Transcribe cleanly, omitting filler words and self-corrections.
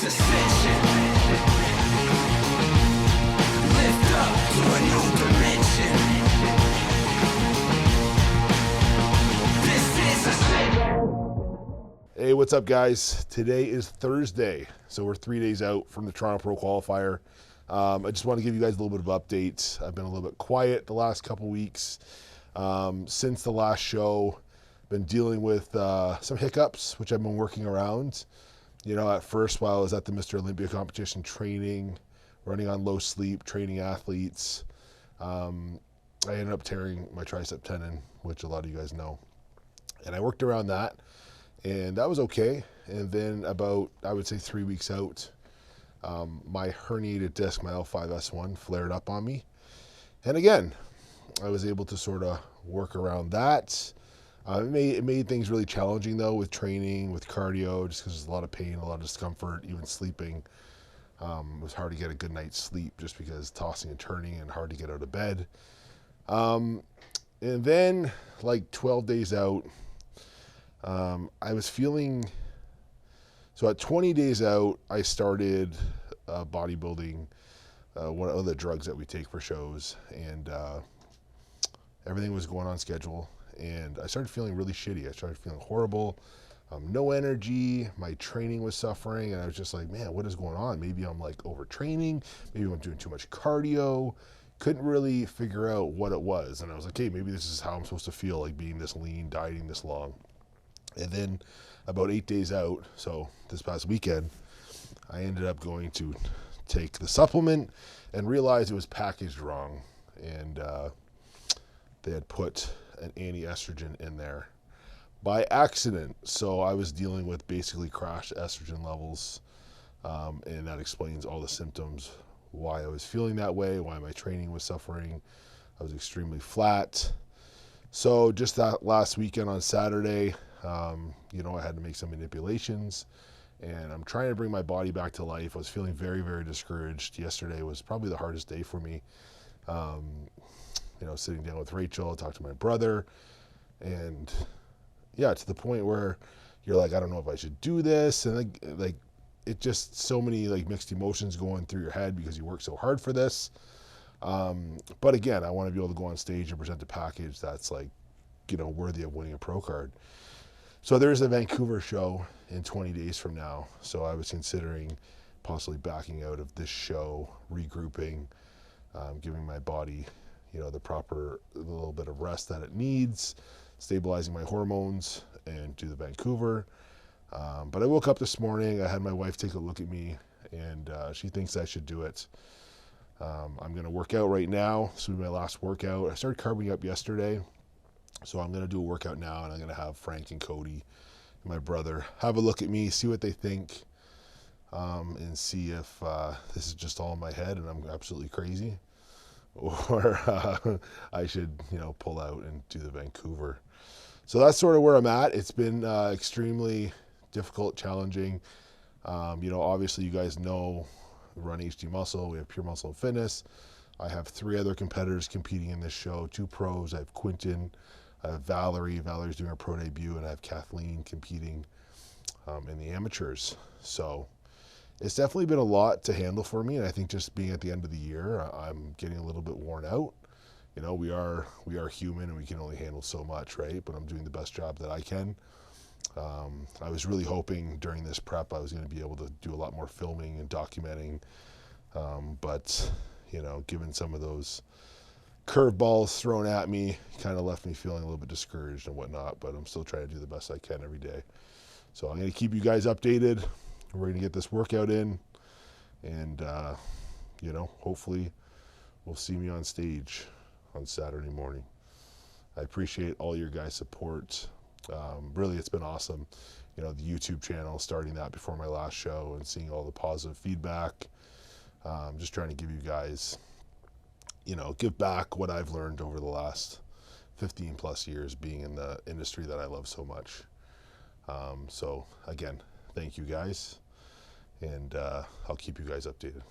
is ascension. Lift up to a new dimension. This is ascension. Hey, what's up, guys? Today is Thursday, so we're 3 days out from the Toronto Pro Qualifier. I just want to give you guys a little bit of update. I've been a little bit quiet the last couple weeks. Since the last show, been dealing with some hiccups, which I've been working around. You know, at first, while I was at the Mr. Olympia competition training, running on low sleep, training athletes, I ended up tearing my tricep tendon, which a lot of you guys know. And I worked around that, and that was okay. And then about, I would say 3 weeks out, my herniated disc, my L5-S1, flared up on me. And again, I was able to sort of work around that. It made things really challenging, though, with training, with cardio, just because there's a lot of pain, a lot of discomfort, even sleeping. It was hard to get a good night's sleep just because tossing and turning and hard to get out of bed. And then, like 12 days out, I was feeling... So at 20 days out, I started bodybuilding, one of the drugs that we take for shows, and everything was going on schedule. And I started feeling really shitty. I started feeling horrible, no energy. My training was suffering, and I was just like, man, what is going on? Maybe I'm like overtraining. Maybe I'm doing too much cardio. Couldn't really figure out what it was. And I was like, hey, maybe this is how I'm supposed to feel, like being this lean, dieting this long. And then about 8 days out, so this past weekend, I ended up going to take the supplement and realized it was packaged wrong. And they had put an anti-estrogen in there by accident. So I was dealing with basically crashed estrogen levels. And that explains all the symptoms, why I was feeling that way, why my training was suffering. I was extremely flat. So just that last weekend on Saturday, you know, I had to make some manipulations, and I'm trying to bring my body back to life. I was feeling very, very discouraged. Yesterday was probably the hardest day for me. You know, sitting down with Rachel, talk to my brother, and yeah, to the point where you're like, I don't know if I should do this, and like it just so many like mixed emotions going through your head because you work so hard for this. But again, I want to be able to go on stage and present a package that's like, you know, worthy of winning a pro card. So there's a Vancouver show in 20 days from now. So I was considering possibly backing out of this show, regrouping, giving my body, you know, the little bit of rest that it needs, stabilizing my hormones, and do the Vancouver. But I woke up this morning, I had my wife take a look at me, and she thinks I should do it. I'm going to work out right now. This will be my last workout. I started carving up yesterday. So I'm going to do a workout now, and I'm going to have Frank and Cody and my brother have a look at me, see what they think, and see if this is just all in my head and I'm absolutely crazy, or I should, you know, pull out and do the Vancouver. So that's sort of where I'm at. It's been extremely difficult, challenging. You know, obviously you guys know Run HD Muscle. We have Pure Muscle and Fitness. I have 3 other competitors competing in this show, 2 pros. I have Quinton. I have Valerie. Valerie's doing her pro debut, and I have Kathleen competing in the amateurs. So it's definitely been a lot to handle for me, and I think just being at the end of the year, I'm getting a little bit worn out. You know, we are human, and we can only handle so much, right? But I'm doing the best job that I can. I was really hoping during this prep I was going to be able to do a lot more filming and documenting, but you know, given some of those curveballs thrown at me, kind of left me feeling a little bit discouraged and whatnot, but I'm still trying to do the best I can every day. So I'm going to keep you guys updated. We're going to get this workout in, and you know, hopefully we'll see me on stage on Saturday morning. I appreciate all your guys' support. Really, it's been awesome. You know, the YouTube channel, starting that before my last show and seeing all the positive feedback. Just trying to give you guys, you know, give back what I've learned over the last 15 plus years being in the industry that I love so much. So again, thank you guys, and I'll keep you guys updated.